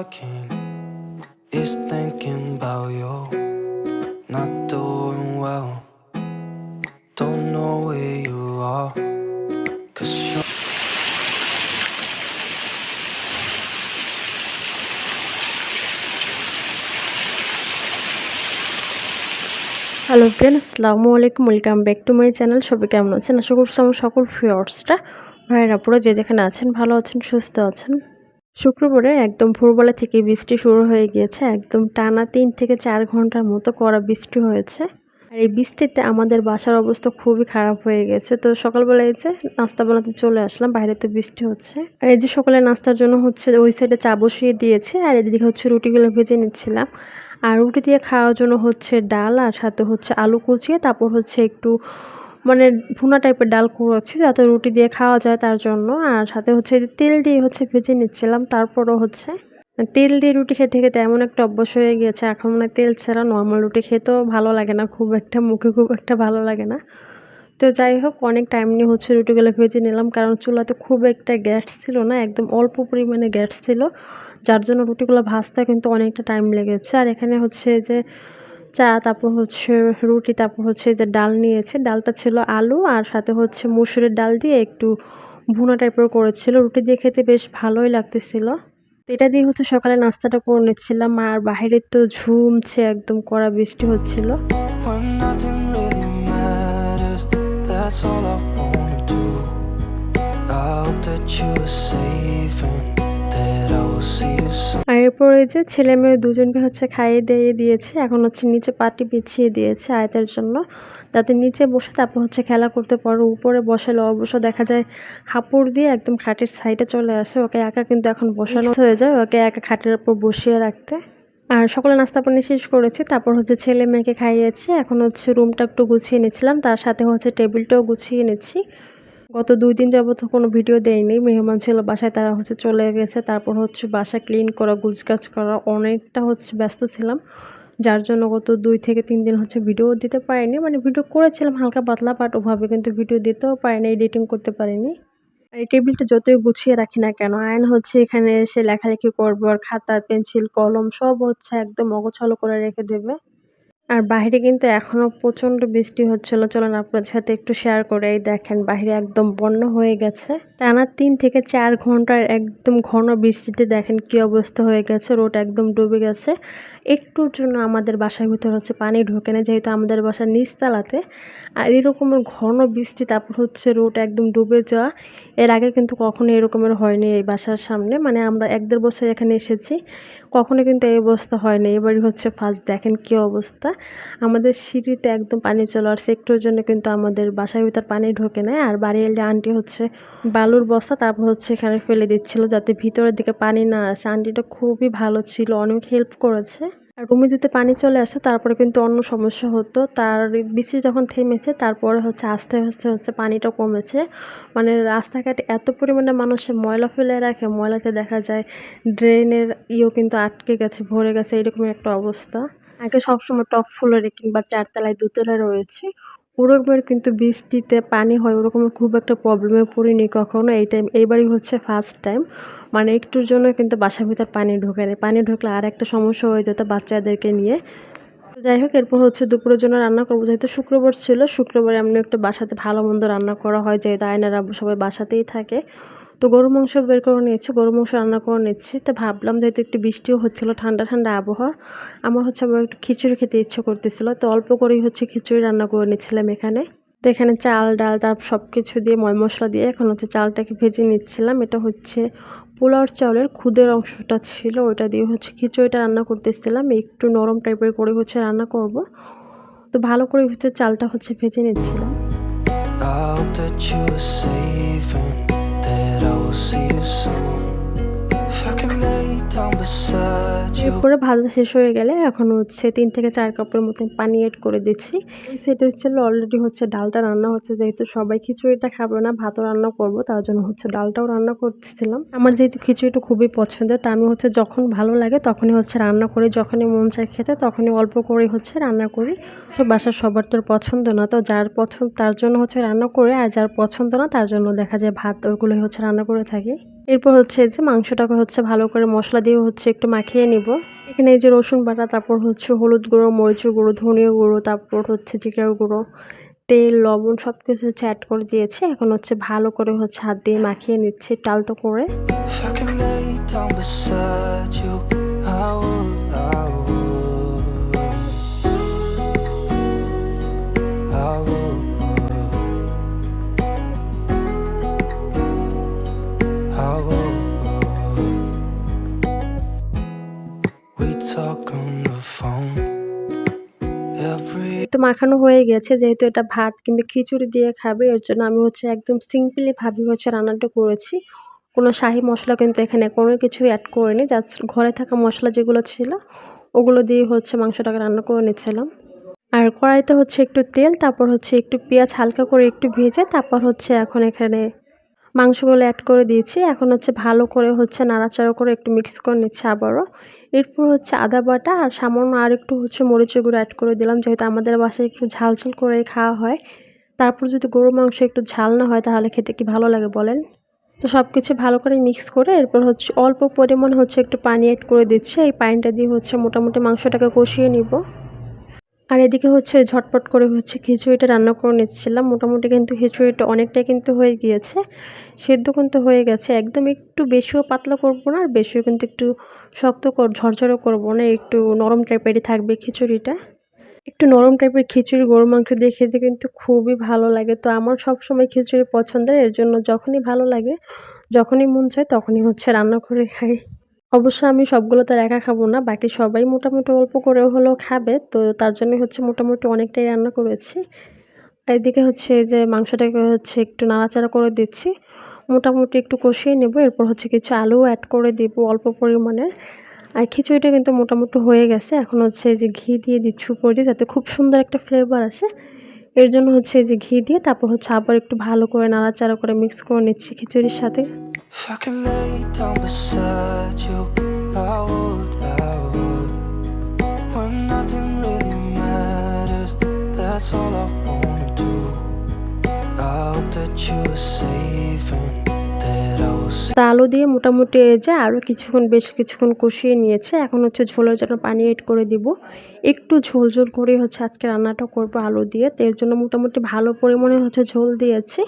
talking is thinking about you. Not doing well, don't know where you are. 'Cause you're hello friend, আসসালামু আলাইকুম। Welcome back to my channel. সবাই কেমন আছেন? আশা করছি আমার সকল ভিউয়ার্সরা ভাইয়েরা পুরো যে যেখানে আছেন ভালো আছেন, সুস্থ আছেন। শুক্রবারে একদম ভোরবেলা থেকে বৃষ্টি শুরু হয়ে গিয়েছে। একদম টানা ৩ থেকে ৪ ঘন্টার মতো কড়া বৃষ্টি হয়েছে। আর এই বৃষ্টিতে আমাদের বাসার অবস্থা খুবই খারাপ হয়ে গেছে। তো সকালবেলা এই যে নাস্তা বানাতে চলে আসলাম, বাইরে তো বৃষ্টি হচ্ছে। আর এই যে সকালে নাস্তার জন্য হচ্ছে ওই সাইডে চা বসিয়ে দিয়েছে, আর এদিকে হচ্ছে রুটিগুলো ভেজে নিচ্ছিলাম। আর রুটি দিয়ে খাওয়ার জন্য হচ্ছে ডাল, আর সাথে হচ্ছে আলু কুচিয়ে তারপর হচ্ছে একটু মানে ভুনা টাইপের ডাল করেছি যাতে রুটি দিয়ে খাওয়া যায় তার জন্য। আর সাথে হচ্ছে তেল দিয়ে হচ্ছে ভেজে নিচ্ছিলাম। তারপরও হচ্ছে তেল দিয়ে রুটি খেতে খেতে এমন একটা অভ্যাস হয়ে গিয়েছে, এখন মানে তেল ছাড়া নর্মাল রুটি খেতেও ভালো লাগে না, খুব একটা মুখে খুব একটা ভালো লাগে না। তো যাই হোক, অনেক টাইম নিয়ে হচ্ছে রুটিগুলো ভেজে নিলাম, কারণ চুলাতে খুব একটা গ্যাস ছিল না, একদম অল্প পরিমাণে গ্যাস ছিল, যার জন্য রুটিগুলো ভাজতে কিন্তু অনেকটা টাইম লেগেছে। আর এখানে হচ্ছে যে চা, তারপর হচ্ছে রুটি, তারপর হচ্ছে যে ডাল নিয়েছে, ডালটা ছিল আলু আর সাথে হচ্ছে মসুরের ডাল দিয়ে একটু ভুনা টাইপের করেছিল। রুটি দিয়ে খেতে বেশ ভালোই লাগতেছিল। তো এটা দিয়ে হচ্ছে সকালে নাস্তাটা করে নিচ্ছিলাম। আর বাহিরে তো ঝুমছে, একদম কড়া বৃষ্টি হচ্ছিল। when nothing really matters, that's all I wanna do. I hope that you are safe and that I will see you soon. আর এরপরে যে ছেলে মেয়ে দুজনকে হচ্ছে খাইয়ে দিয়ে দিয়েছে, এখন হচ্ছে নিচে পাটি বিছিয়ে দিয়েছে আয়তের জন্য, যাতে নিচে বসে তারপর হচ্ছে খেলা করতে পারো। উপরে বসালে অবশ্য দেখা যায় হাঁপুড় দিয়ে একদম খাটের সাইডে চলে আসে, ওকে একা কিন্তু এখন বসানো হয়ে যায়, ওকে একা খাটের উপর বসিয়ে রাখতে। আর সকালে নাস্তা পানি শেষ করেছি, তারপর হচ্ছে ছেলে মেয়েকে খাইয়েছি, এখন হচ্ছে রুমটা একটু গুছিয়ে নিচ্ছিলাম, তার সাথে হচ্ছে টেবিলটাও গুছিয়ে নিচ্ছি। গত ২ দিন যাবত কোনো ভিডিও দেইনি। মেহমান ছিল বাসায়, তারা হচ্ছে চলে গেছে। তারপর হচ্ছে বাসা ক্লিন করা, গুছগাছ করা, অনেকটা হচ্ছে ব্যস্ত ছিলাম। যার জন্য গত ২ থেকে ৩ দিন হচ্ছে ভিডিও দিতে পারিনি। মানে ভিডিও করেছিলাম হালকা পাতলা, বাট ওভাবে কিন্তু ভিডিও দিতেও পারিনি, এডিটিং করতে পারিনি। আর এই টেবিলটা যতই গুছিয়ে রাখি না কেন, আয়ন হচ্ছে এখানে এসে লেখালেখি করবে, আর খাতা, পেন্সিল, কলম সব হচ্ছে একদম অগোছালো করে রেখে দেবে। আর বাহিরে কিন্তু এখনো প্রচণ্ড বৃষ্টি হচ্ছিল। চলুন আপনাদের সাথে একটু শেয়ার করে। এই দেখেন বাহিরে একদম বন্যা হয়ে গেছে। টানা ৩ থেকে ৪ ঘন্টার একদম ঘন বৃষ্টিতে দেখেন কি অবস্থা হয়ে গেছে, রোড একদম ডুবে গেছে। একটুর জন্য আমাদের বাসার ভিতর হচ্ছে পানি ঢোকে না, যেহেতু আমাদের বাসার নিচতলাতে। আর এরকমের ঘন বৃষ্টি, তারপর হচ্ছে রোড একদম ডুবে যাওয়া, এর আগে কিন্তু কখনো এরকমের হয়নি এই বাসার সামনে। মানে আমরা ১-১.৫ বছর এখানে এসেছি, কখনো কিন্তু এই অবস্থা হয়নি, এবারই হচ্ছে ফার্স্ট। দেখেন কি অবস্থা, আমাদের সিঁড়িতে একদম পানি চলে আসছে। একটুর জন্য কিন্তু আমাদের বাসার ভিতর পানি ঢোকে না। আর বাড়ি এলে আন্টি হচ্ছে বালুর বস্তা তারপর হচ্ছে এখানে ফেলে দিচ্ছিল যাতে ভিতরের দিকে পানি না আসে। আন্টিটা খুবই ভালো ছিল, অনেক হেল্প করেছে। আর রুমে যদি পানি চলে আসে তারপরে কিন্তু অন্য সমস্যা হতো। তার বৃষ্টি যখন থেমেছে তারপরে হচ্ছে আস্তে আস্তে হচ্ছে পানিটা কমেছে। মানে রাস্তাঘাটে এত পরিমাণে মানুষে ময়লা ফেলে রাখে, ময়লাতে দেখা যায় ড্রেনের কিন্তু আটকে গেছে, ভরে গেছে, এরকম একটা অবস্থা। আগে সবসময় টপ ফ্লোরে কিংবা ৪ তলায় ২ তলায় রয়েছে, ওরকমের কিন্তু বৃষ্টিতে পানি হয় ওরকমের খুব একটা প্রবলেমে পড়িনি কখনো। এইবারই হচ্ছে ফার্স্ট টাইম। মানে একটুর জন্য কিন্তু বাসার ভিতর পানি ঢোকে না। পানি ঢুকলে আর একটা সমস্যা হয়ে যেত বাচ্চাদেরকে নিয়ে। তো যাই হোক, এরপর হচ্ছে দুপুরের জন্য রান্না করবো, যেহেতু শুক্রবার ছিল। শুক্রবারে এমনি একটা বাসাতে ভালো মন্দ রান্না করা হয়, যেহেতু আয়নার আব্বু সবাই বাসাতেই থাকে। তো গরুর মাংস বের করে নিয়েছি, গরুর মাংস রান্না করে নিচ্ছি। তো ভাবলাম যেহেতু একটু বৃষ্টিও হচ্ছিলো, ঠান্ডা ঠান্ডা আবহাওয়া, আমার হচ্ছে আবার একটু খিচুড়ি খেতে ইচ্ছে করতেছিল। তো অল্প করেই হচ্ছে খিচুড়ি রান্না করে নিচ্ছিলাম এখানে। তো এখানে চাল, ডাল, তারপর সব কিছু দিয়ে ময় মশলা দিয়ে এখন হচ্ছে চালটাকে ভেজে নিচ্ছিলাম। এটা হচ্ছে পোলাওর চাউলের খুদের অংশটা ছিল, ওইটা দিয়ে হচ্ছে খিচুড়িটা রান্না করতেছিলাম। একটু নরম টাইপের করে হচ্ছে রান্না করব। তো ভালো করে হচ্ছে চালটা হচ্ছে ভেজে নিচ্ছিলাম। I hope that you are safe and that I will see you soon. If I can lay down beside you. এরপরে ভাজা শেষ হয়ে গেলে এখন হচ্ছে ৩ থেকে ৪ কাপের মতো পানি এড করে দিচ্ছি। সেটা হচ্ছে অলরেডি হচ্ছে ডালটা রান্না হচ্ছে, যেহেতু সবাই খিচুড়িটা খাবে না, ভাতও রান্না করব, তার জন্য হচ্ছে ডালটাও রান্না করতেছিলাম। আমার যেহেতু খিচুড়িটা খুবই পছন্দের, তা আমি হচ্ছে যখন ভালো লাগে তখনই হচ্ছে রান্না করি, যখনই মন চায় খেতে তখনই অল্প করে হচ্ছে রান্না করি। বাসার সবার তোর পছন্দ না, তো যার পছন্দ তার জন্য হচ্ছে রান্না করে, আর যার পছন্দ না তার জন্য দেখা যায় ভাত ওগুলোই হচ্ছে রান্না করে থাকি। এরপর হচ্ছে যে মাংসটাকে হচ্ছে ভালো করে মশলা দিয়ে হচ্ছে একটু মাখিয়ে নিব। এখানে এই যে রসুন বাটা, তারপর হচ্ছে হলুদ গুঁড়ো, মরিচের গুঁড়ো, ধনিয়া গুঁড়ো, তারপর হচ্ছে জিরার গুঁড়ো, তেল, লবণ সবকিছু হচ্ছে অ্যাড করে দিয়েছি। এখন হচ্ছে ভালো করে হচ্ছে হাত দিয়ে মাখিয়ে নিচ্ছি একটু আলতো করে। If I could lay down beside you, I would, I would, I would, I would. We talk on the phone every. তো মাখানো হয়ে গেছে, যেহেতু এটা ভাত কিংবা খিচুড়ি দিয়ে খাবে এর জন্য আমি হচ্ছে একদম সিম্পলি ভাবে হচ্ছে রান্নাটা করেছি। কোনো শাহি মশলা কিন্তু এখানে কোনো কিছুই অ্যাড করিনি, জাস্ট ঘরে থাকা মশলা যেগুলো ছিল ওগুলো দিয়ে হচ্ছে মাংসটাকে রান্না করে নিচ্ছিলাম। আর কড়াইতে হচ্ছে একটু তেল, তারপর হচ্ছে একটু পেঁয়াজ হালকা করে একটু ভেজে তারপর হচ্ছে এখন এখানে মাংসগুলো অ্যাড করে দিয়েছি। এখন হচ্ছে ভালো করে হচ্ছে নাড়াচাড়া করে একটু মিক্স করে নিচ্ছি আবারও। এরপর হচ্ছে আদা বাটা আর সামান্য আর একটু হচ্ছে মরিচের গুঁড়ো অ্যাড করে দিলাম, যেহেতু আমাদের বাসায় একটু ঝাল ঝাল করে খাওয়া হয়। তারপর যদি গরুর মাংস একটু ঝাল না হয় তাহলে খেতে কি ভালো লাগে বলেন? তো সব কিছু ভালো করে মিক্স করে এরপর হচ্ছে অল্প পরিমাণ হচ্ছে একটু পানি অ্যাড করে দিচ্ছি। এই পানিটা দিয়ে হচ্ছে মোটামুটি মাংসটাকে কষিয়ে নিব। আর এদিকে হচ্ছে ঝটপট করে হচ্ছে খিচুড়িটা রান্না করে নিচ্ছিলাম। মোটামুটি কিন্তু খিচুড়িটা অনেকটাই কিন্তু হয়ে গিয়েছে, সেদ্ধ কিন্তু হয়ে গেছে। একদম একটু বেশিও পাতলা করব না, আর বেশিও কিন্তু একটু শক্ত ঝরঝরে করব না, একটু নরম টাইপেরই থাকবে খিচুড়িটা। একটু নরম টাইপের খিচুড়ি গরুর মাংস দিয়ে খেতে কিন্তু খুবই ভালো লাগে। তো আমার সবসময় খিচুড়ি পছন্দের, এর জন্য যখনই ভালো লাগে, যখনই মন চায় তখনই হচ্ছে রান্না করে খাই। অবশ্য আমি সবগুলো তো আর একা খাবো না। বাকি সবাই মোটামুটি অল্প করে হলেও খাবে। তো তার জন্যই হচ্ছে মোটামুটি অনেকটাই রান্না করেছি। আর এদিকে হচ্ছে এই যে মাংসটাকে হচ্ছে একটু নাড়াচাড়া করে দিচ্ছি। মোটামুটি একটু কষিয়ে নেব। এরপর হচ্ছে কিছু আলুও অ্যাড করে দিব অল্প পরিমাণের। আর খিচুড়িটা কিন্তু মোটামুটি হয়ে গেছে। এখন হচ্ছে এই যে ঘি দিয়ে দিচ্ছি উপর দিয়ে, যাতে খুব সুন্দর একটা ফ্লেভার আসে। এর জন্য হচ্ছে এই যে ঘি দিয়ে তারপর হচ্ছে আবার একটু ভালো করে নাড়াচাড়া করে মিক্স করে নিচ্ছি খিচুড়ির সাথে। If I could lay down beside you, I would, I would. When nothing really matters, that's all I wanna do. I hope that you are safe and that I will see. তা আলু দিয়ে মোটামুটি এই যে আরও কিছুক্ষণ বেশ কিছুক্ষণ কষিয়ে নিয়েছে। এখন হচ্ছে ঝোলের জন্য পানি এড করে দিব। একটু ঝোল ঝোল করে হচ্ছে আজকে রান্নাটা করব আলু দিয়ে। তো এর জন্য মোটামুটি ভালো পরিমাণে হচ্ছে ঝোল দিয়েছি।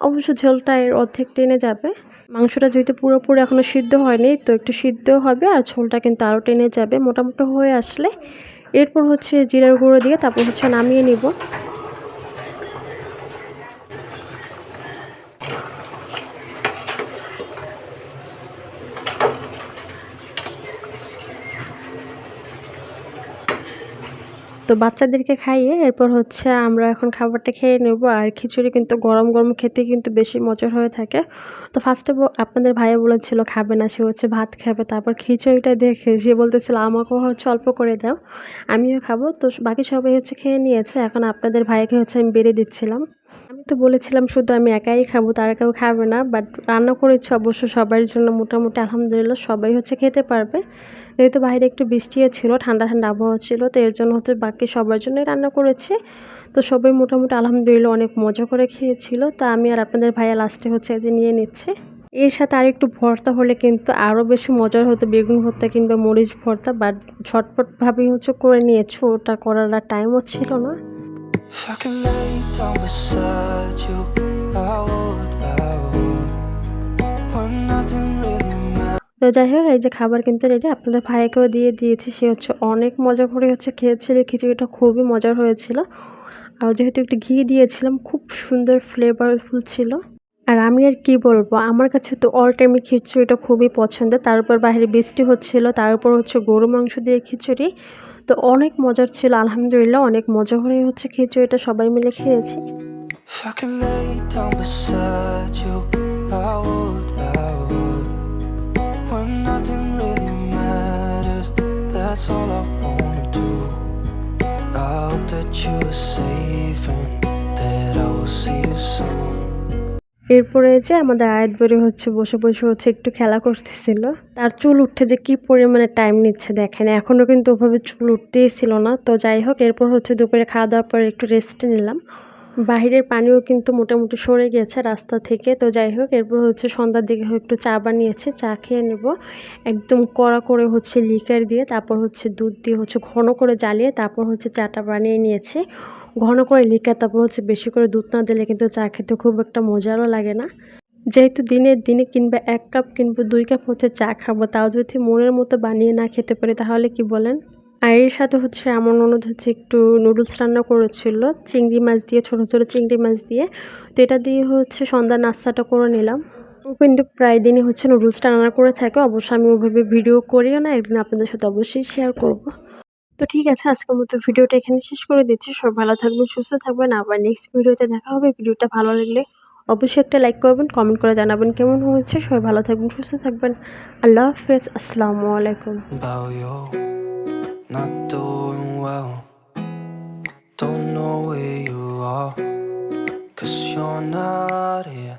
অবশ্য ঝোলটা এর অর্ধেক টেনে যাবে। মাংসটা যেহেতু পুরোপুরি এখনও সিদ্ধ হয়নি, তো একটু সিদ্ধ হবে আর ঝোলটা কিন্তু আরও টেনে যাবে। মোটামুটি হয়ে আসলে এরপর হচ্ছে জিরার গুঁড়ো দিয়ে তারপর হচ্ছে নামিয়ে নিব। তো বাচ্চাদেরকে খাইয়ে এরপর হচ্ছে আমরা এখন খাবারটা খেয়ে নেব। আর খিচুড়ি কিন্তু গরম গরম খেতে কিন্তু বেশি মজার হয়ে থাকে। তো ফার্স্টে আপনাদের ভাইয়া বলেছিল খাবে না, সে হচ্ছে ভাত খাবে। তারপর খিচুড়িটা দেখে সে বলতেছিল আমাকেও হচ্ছে অল্প করে দাও, আমিও খাবো। তো বাকি সবাই হচ্ছে খেয়ে নিয়েছে। এখন আপনাদের ভাইয়াকে হচ্ছে আমি বেড়ে দিচ্ছিলাম। আমি তো বলেছিলাম শুধু আমি একাই খাবো, তারা কেউ খাবে না, বাট রান্না করেছি অবশ্য সবার জন্য। মোটামুটি আলহামদুলিল্লাহ সবাই হচ্ছে খেতে পারবে, যেহেতু বাইরে একটু বৃষ্টিও ছিল, ঠান্ডা ঠান্ডা আবহাওয়া ছিল। তো এর জন্য হচ্ছে বাকি সবার জন্যই রান্না করেছি। তো সবাই মোটামুটি আলহামদুলিল্লাহ অনেক মজা করে খেয়েছিল। তা আমি আর আপনাদের ভাইয়া লাস্টে হচ্ছে যে নিয়ে নিচ্ছে। এর সাথে আরেকটু ভর্তা হলে কিন্তু আরও বেশি মজার হতো, বেগুন ভর্তা কিংবা মরিচ ভর্তা। বাট ঝটপটভাবেই হচ্ছে করে নিয়েছো, ওটা করার আর টাইমও ছিল না। If I could lay down beside you, I would, I would. When nothing really matters. তো যাই হোক, এই যে খাবার কিন্তু রেডি, আপনাদের ভাইয়াকেও দিয়ে দিয়েছি। সে হচ্ছে অনেক মজা করে হচ্ছে খেয়েছিল। খিচুড়িটা খুবই মজার হয়েছিল। আর যেহেতু একটু ঘি দিয়েছিলাম, খুব সুন্দর ফ্লেভারফুল ছিল। আর আমি আর কি বলবো, আমার কাছে তো অল টাইমে খিচুড়িটা খুবই পছন্দের। তার উপর বাইরে বৃষ্টি হচ্ছিল, তার উপর হচ্ছে গরু মাংস দিয়ে খিচুড়ি। তো অনেক মজার ছিল আলহামদুলিল্লাহ, অনেক মজা করে হচ্ছে খিচুড়িটা সবাই মিলে খেয়েছি। If I could lay down beside you, I would, I would. When nothing really matters, that's all I wanna do. I hope that you are safe and that I will see you soon. এরপরে যে আমাদের আয়াত বেরি হচ্ছে বসে বসে হচ্ছে একটু খেলা করতেছিল। তার চুল উঠতে যে কি পরিমাণে টাইম নিচ্ছে দেখেন, এখনও কিন্তু ওভাবে চুল উঠতেই ছিল না। তো যাই হোক, এরপর হচ্ছে দুপুরে খাওয়া দাওয়ার পরে একটু রেস্ট নিলাম। বাহিরের পানিও কিন্তু মোটামুটি সরে গিয়েছে রাস্তা থেকে। তো যাই হোক, এরপর হচ্ছে সন্ধ্যার দিকে একটু চা বানিয়েছি, চা খেয়ে নেব। একদম কড়া করে হচ্ছে লিকার দিয়ে, তারপর হচ্ছে দুধ দিয়ে হচ্ছে ঘন করে জ্বালিয়ে তারপর হচ্ছে চাটা বানিয়ে নিয়েছি। ঘন করে লিকার, তারপর হচ্ছে বেশি করে দুধ না দিলে কিন্তু চা খেতে খুব একটা মজারও লাগে না। যেহেতু দিনে কিংবা ১ কাপ কিংবা ২ কাপ হচ্ছে চা খাবো, তাও যদি মনের মতো বানিয়ে না খেতে পারি তাহলে কি বলেন? আর এর সাথে হচ্ছে আমার ননদ হচ্ছে একটু নুডলস রান্না করেছিল চিংড়ি মাছ দিয়ে, ছোট ছোট চিংড়ি মাছ দিয়ে। তো এটা দিয়ে হচ্ছে সন্ধ্যার নাস্তাটা করে নিলাম। ও কিন্তু প্রায় দিনই হচ্ছে নুডলসটা রান্না করে থাকে। অবশ্য আমি ওভাবে ভিডিও করিও না, একদিন আপনাদের সাথে অবশ্যই শেয়ার করব। তো ঠিক আছে, আজকের মতো ভিডিওটা এখানে শেষ করে দিচ্ছি। সবাই ভালো থাকবেন, সুস্থ থাকবেন। আবার নেক্সট ভিডিওতে দেখা হবে। ভিডিওটা ভালো লাগলে অবশ্যই একটা লাইক করবেন, কমেন্ট করে জানাবেন কেমন হয়েছে। সবাই ভালো থাকবেন, সুস্থ থাকবেন। আল্লাহ হাফেজ। আসসালামু আলাইকুম। About you not doing well. Don't know where you are, 'cause you're not here.